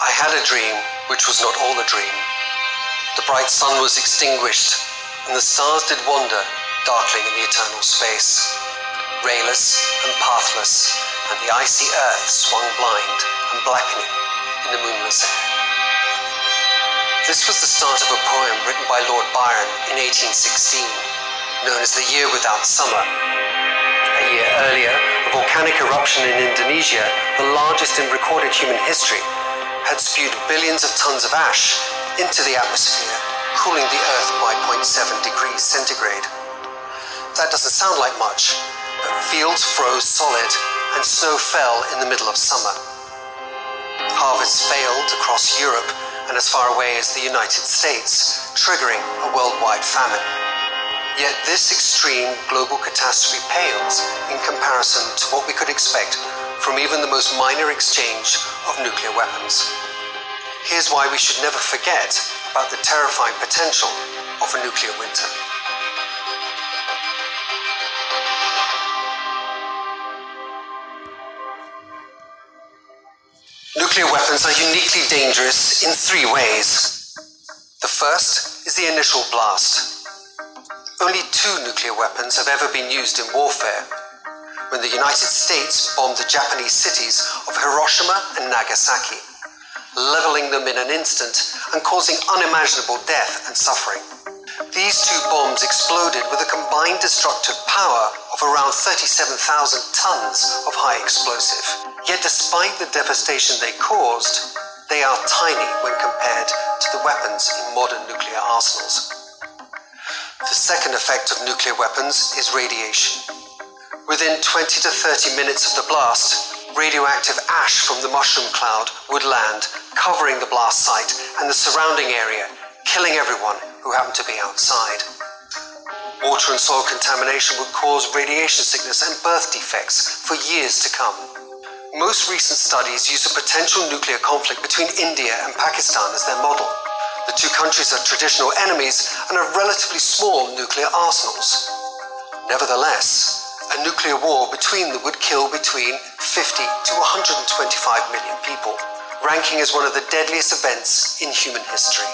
I had a dream which was not all a dream. The bright sun was extinguished, and the stars did wander, darkling in the eternal space. Rayless and pathless, and the icy earth swung blind and blackening in the moonless air. This was the start of a poem written by Lord Byron in 1816, known as The Year Without Summer. A year earlier, a volcanic eruption in Indonesia, the largest in recorded human history, had spewed billions of tons of ash into the atmosphere, cooling the Earth by 0.7 degrees centigrade. That doesn't sound like much, but fields froze solid and snow fell in the middle of summer. Harvests failed across Europe and as far away as the United States, triggering a worldwide famine. Yet this extreme global catastrophe pales in comparison to what we could expect from even the most minor exchange of nuclear weapons. Here's why we should never forget about the terrifying potential of a nuclear winter. Nuclear weapons are uniquely dangerous in three ways. The first is the initial blast. Only 2 nuclear weapons have ever been used in warfare. When the United States bombed the Japanese cities of Hiroshima and Nagasaki, leveling them in an instant and causing unimaginable death and suffering. These 2 bombs exploded with a combined destructive power of around 37,000 tons of high explosive. Yet despite the devastation they caused, they are tiny when compared to the weapons in modern nuclear arsenals. The second effect of nuclear weapons is radiation. Within 20 to 30 minutes of the blast, radioactive ash from the mushroom cloud would land, covering the blast site and the surrounding area, killing everyone who happened to be outside. Water and soil contamination would cause radiation sickness and birth defects for years to come. Most recent studies use a potential nuclear conflict between India and Pakistan as their model. The 2 countries are traditional enemies and have relatively small nuclear arsenals. Nevertheless, a nuclear war between them would kill between 50 to 125 million people, ranking as one of the deadliest events in human history.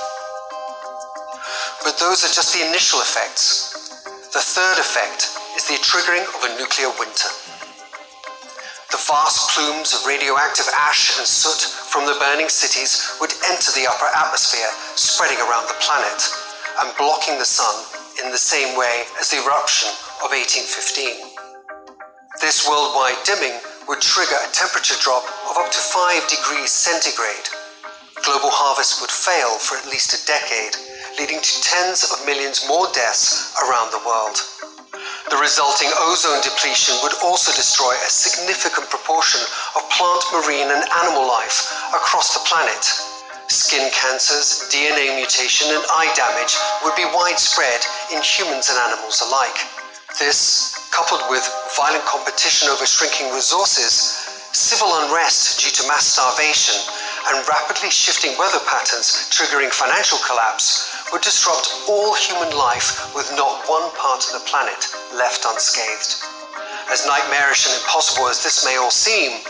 But those are just the initial effects. The third effect is the triggering of a nuclear winter. The vast plumes of radioactive ash and soot from the burning cities would enter the upper atmosphere, spreading around the planet and blocking the sun in the same way as the eruption of 1815. This worldwide dimming would trigger a temperature drop of up to 5 degrees centigrade. Global harvests would fail for at least a decade, leading to tens of millions more deaths around the world. The resulting ozone depletion would also destroy a significant proportion of plant, marine and animal life across the planet. Skin cancers, DNA mutation and eye damage would be widespread in humans and animals alike. This, coupled with violent competition over shrinking resources, civil unrest due to mass starvation, and rapidly shifting weather patterns triggering financial collapse, would disrupt all human life with not one part of the planet left unscathed. As nightmarish and impossible as this may all seem,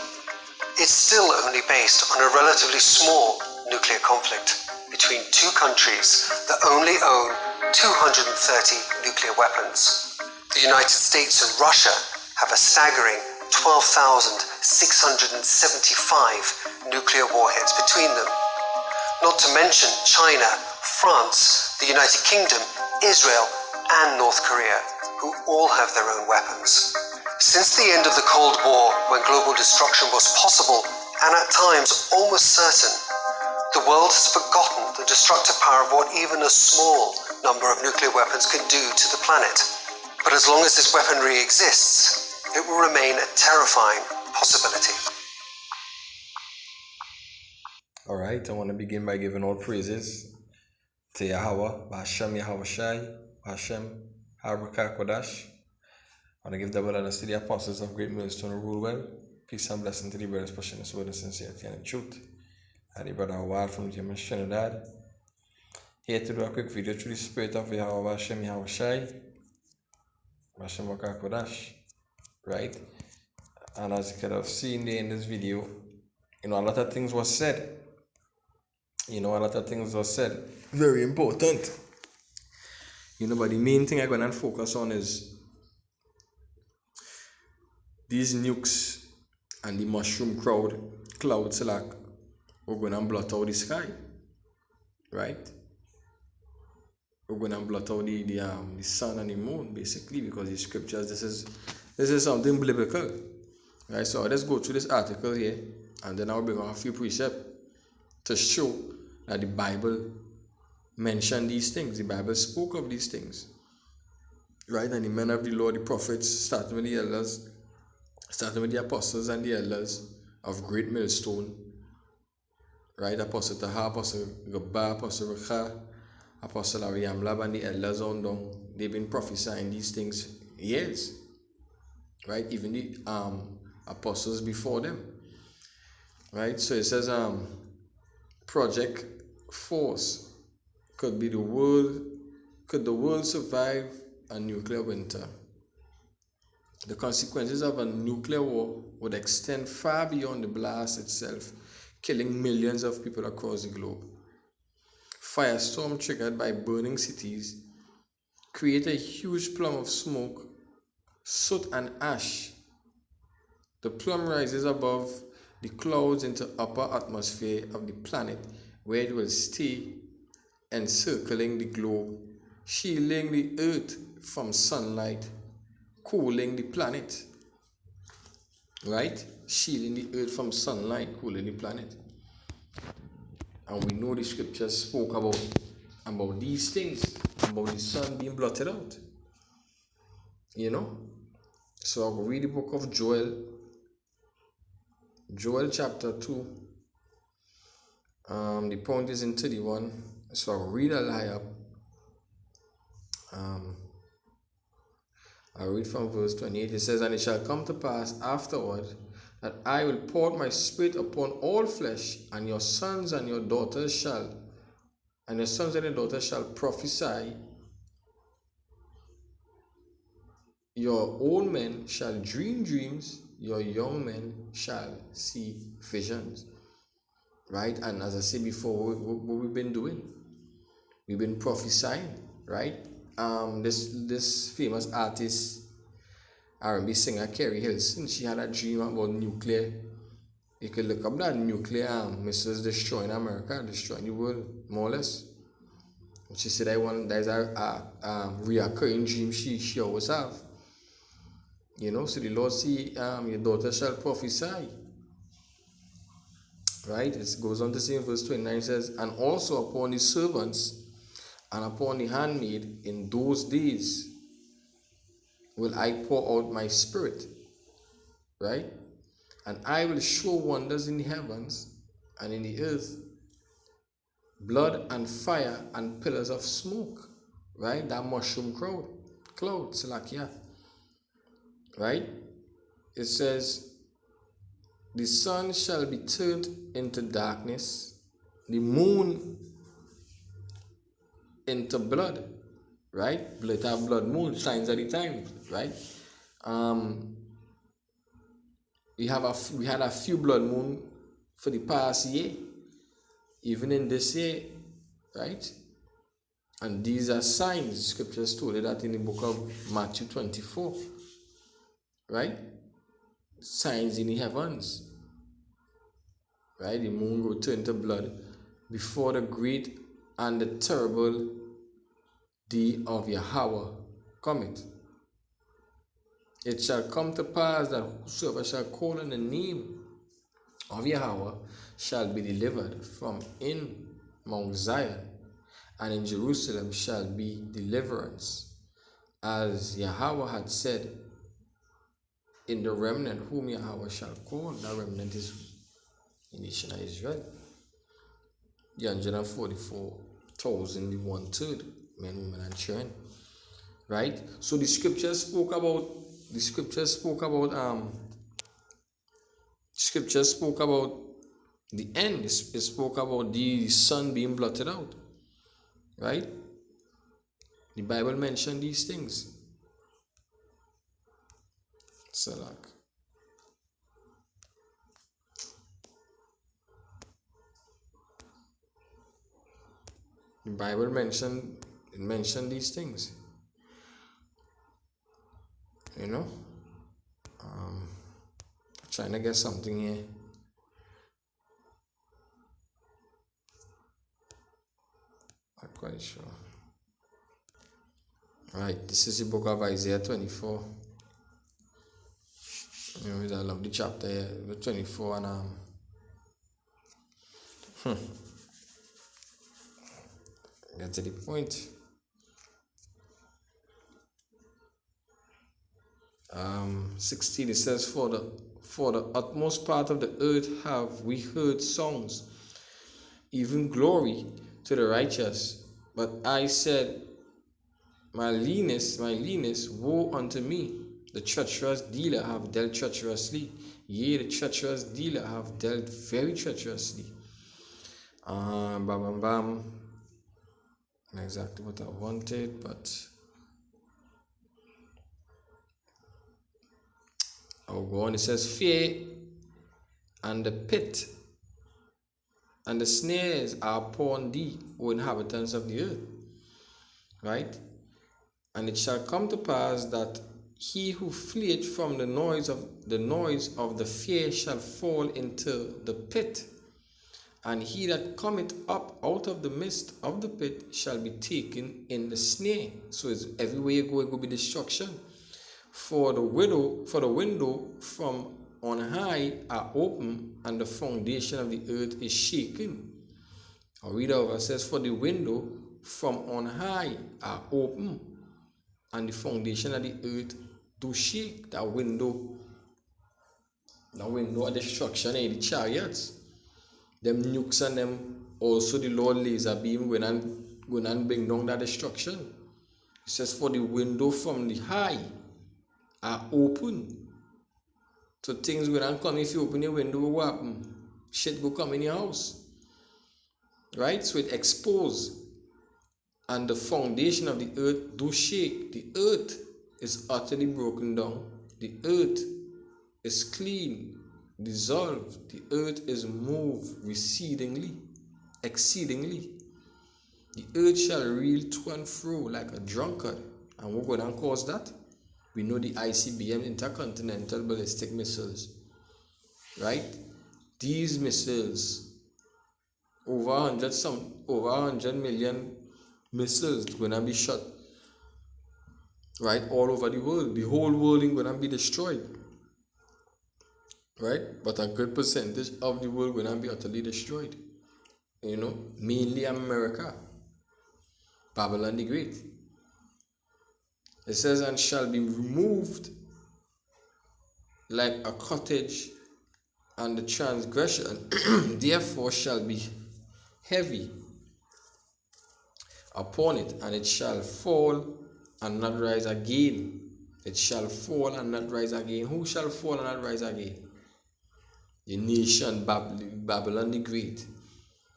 it's still only based on a relatively small nuclear conflict between 2 countries that only own 230 nuclear weapons. The United States and Russia have a staggering 12,675 nuclear warheads between them. Not to mention China, France, the United Kingdom, Israel, and North Korea, who all have their own weapons. Since the end of the Cold War, when global destruction was possible and at times almost certain, the world has forgotten the destructive power of what even a small number of nuclear weapons can do to the planet. But as long as this weaponry exists, it will remain a terrifying possibility. Alright, I want to begin by giving all praises to Yahweh, Hashem Yahweh Shai, Hashem Harukah Kodash. I want to give double honors to the apostles of Great Millstone who rule well. Peace and blessing to the brothers pushing us with the sincerity and the truth. And the brother Awad from German Trinidad. Here to do a quick video through the spirit of Yahweh Hashem Yahweh Shai, Hashem Harukah Kodash. Right? And as you could have seen there in this video, a lot of things were said A lot of things are said. Very important. But the main thing I'm going to focus on is these nukes and the mushroom clouds like we're going to blot out the sky, right? We're going to blot out the sun and the moon, basically, because the scriptures, this is something biblical, right? So let's go through this article here, and then I'll bring on a few precepts to show that the Bible mentioned these things. The Bible spoke of these things, right? And the men of the Lord, the prophets, starting with the elders, starting with the apostles and the elders of Great Millstone, right? Apostle Taha, Apostle Gaba, Apostle Rekha, Apostle Ariamlab, and the elders on down. They've been prophesying these things years, right? Even the apostles before them, right? So it says, Project Force, could the world survive a nuclear winter? The consequences of a nuclear war would extend far beyond the blast itself, killing millions of people across the globe. Firestorm triggered by burning cities create a huge plume of smoke, soot and ash. The plume rises above the clouds into upper atmosphere of the planet, where it will stay encircling the globe, shielding the earth from sunlight, cooling the planet, right? Shielding the earth from sunlight, cooling the planet. And we know the scriptures spoke about these things, about the sun being blotted out. So I'll read the book of Joel chapter 2. The point is in 31. So I'll read a lie up. I'll read from verse 28. It says, And it shall come to pass afterward that I will pour out my spirit upon all flesh, and your sons and your daughters shall prophesy. Your old men shall dream dreams, your young men shall see visions. Right? And as I said before, what we've been doing, we've been prophesying, right? This famous artist, R&B singer Carrie Hilson, she had a dream about nuclear. You could look up that nuclear missiles destroying America, destroying the world, more or less. She said there's a reoccurring dream she always have. So the Lord see your daughter shall prophesy. Right? It goes on to say in verse 29, it says, And also upon the servants and upon the handmaid in those days will I pour out my spirit. Right? And I will show wonders in the heavens and in the earth, blood and fire and pillars of smoke. Right? That mushroom cloud, Salakia. Right? It says, The sun shall be turned into darkness, the moon into blood. Right? Blood moon, signs of the times. Right? We had a few blood moon for the past year, even in this year, right? And these are signs. Scriptures told you that in the book of Matthew 24, right? Signs in the heavens, right? The moon will turn to blood before the great and the terrible day of Yahweh cometh. It shall come to pass that whosoever shall call on the name of Yahweh shall be delivered from in Mount Zion, and in Jerusalem shall be deliverance, as Yahweh had said, in the remnant whom Yahweh shall call. That remnant is the nation of Israel. The 144,000, the 1/3, men, women, and children. Right? So the scriptures spoke about the end. It spoke about the sun being blotted out. Right? The Bible mentioned these things. Salak. The Bible mentioned these things. You know? Trying to get something here. Not quite sure. Right, this is the book of Isaiah 24. You know, it's a lovely chapter here, 24, and get to the point. 16, it says, for the utmost part of the earth have we heard songs, even glory to the righteous. But I said, my leanness, woe unto me. The treacherous dealer have dealt treacherously. Yea, the treacherous dealer have dealt very treacherously. Not exactly what I wanted, but I'll go on. It says, fear and the pit and the snares are upon thee, O inhabitants of the earth. Right? And it shall come to pass that he who fleeth from the noise of the fear shall fall into the pit, and he that cometh up out of the midst of the pit shall be taken in the snare. So it's everywhere you go, it will be destruction. For the window from on high are open, and the foundation of the earth is shaken. I'll read over. It says, for the window from on high are open, and the foundation of the earth do shake. That window of destruction in the chariots. Them nukes and them also the Lord laser beam going and bring down that destruction. It says, for the window from the high are open. So things going to come. If you open your window, what happen? Shit go come in your house. Right? So it exposed. And the foundation of the earth do shake. The earth is utterly broken down. The earth is clean, dissolved. The earth is moved exceedingly. The earth shall reel to and fro like a drunkard. And what going to cause that? We know the ICBM, intercontinental ballistic missiles. Right? These missiles, over 100 million missiles going to be shot, right, all over the world. The whole world is going to be destroyed, right? But a good percentage of the world going to be utterly destroyed. You know, mainly America, Babylon the Great. It says, and shall be removed like a cottage, and the transgression therefore shall be heavy upon it, and it shall fall and not rise again. It shall fall and not rise again. Who shall fall and not rise again? The nation Babylon the Great,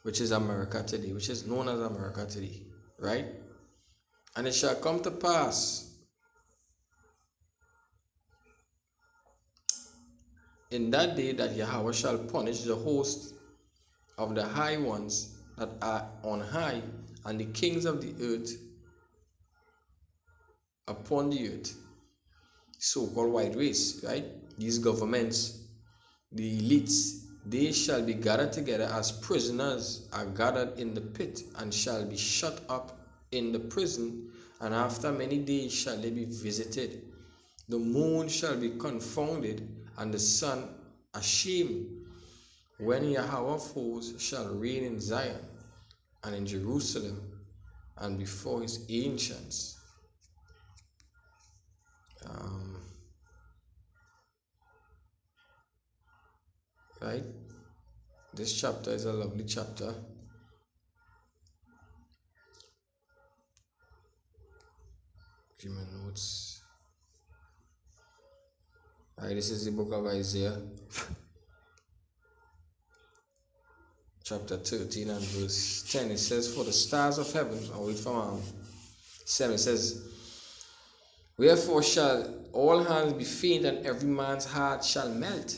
which is America today, which is known as America today, right? And it shall come to pass in that day that Yahweh shall punish the host of the high ones that are on high, and the kings of the earth upon the earth, so-called white race, right? These governments, the elites, they shall be gathered together as prisoners are gathered in the pit, and shall be shut up in the prison, and after many days shall they be visited. The moon shall be confounded, and the sun ashamed, when Yahweh of hosts shall reign in Zion and in Jerusalem, and before his ancients. Right? This chapter is a lovely chapter. Give me notes. Right, this is the book of Isaiah, chapter 13 and verse 10. It says, for the stars of heaven, I'll read from 7. It says, wherefore shall all hands be faint, and every man's heart shall melt,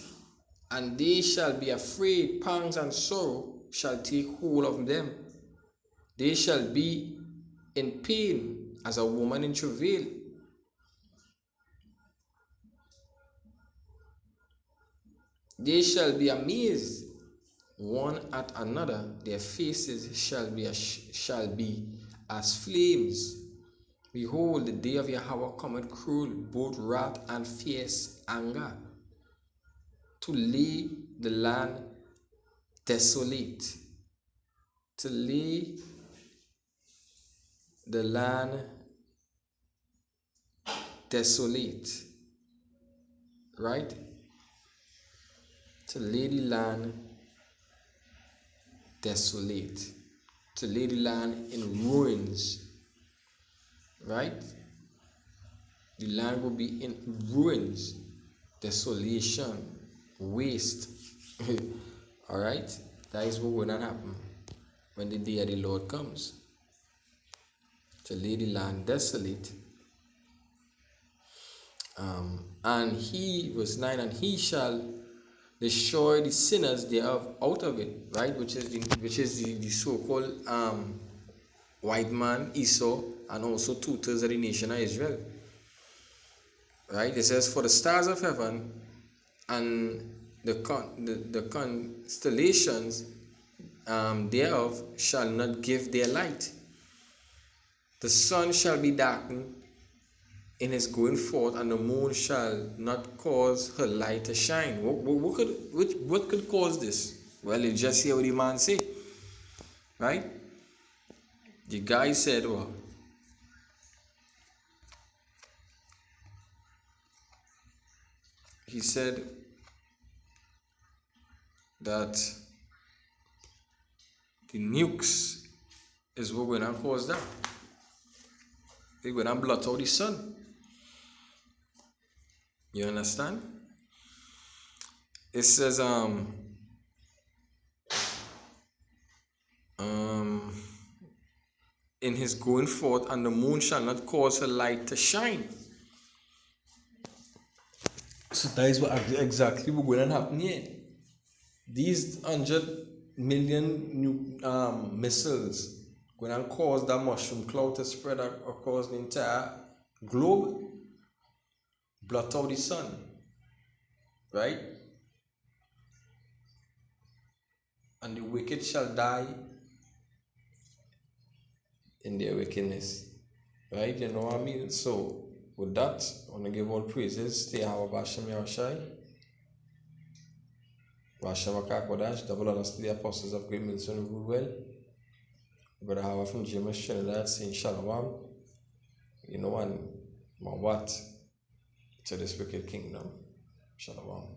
and they shall be afraid. Pangs and sorrow shall take hold of them, They shall be in pain as a woman in travail. They shall be amazed one at another. Their faces shall be as flames. Behold, the day of Yahweh cometh cruel, both wrath and fierce anger, to lay the land desolate. To lay the land desolate. Right? To lay the land desolate. To lay the land in ruins. Right? The land will be in ruins, desolation, waste. Alright? That is what will not happen when the day of the Lord comes. To lay the land desolate. And he, verse 9, and he shall destroy the sinners thereof out of it, right? Which is the so-called white man, Esau, and also 2/3 of the nation of Israel. Right? It says, for the stars of heaven and the constellations thereof shall not give their light. The sun shall be darkened in his going forth, and the moon shall not cause her light to shine. What could cause this? Well, you just hear what the man say. Right? The guy said, well, he said that the nukes is what going to cause that. They're going to blot out the sun. You understand? It says, in his going forth, and the moon shall not cause her light to shine. So that is what exactly what's going to happen here. These 100 million missiles going to cause that mushroom cloud to spread across the entire globe, blot out the sun, right? And the wicked shall die in their wickedness, right? You know what I mean? So with that, I want to give all praises to Yahweh Bashem Yahushai, Bashem Akakodash, double honors to the apostles of Great Millstone who rule well. Brother Howard from James Trinidad saying Shalom. You know, and my what to this wicked kingdom. Shalom.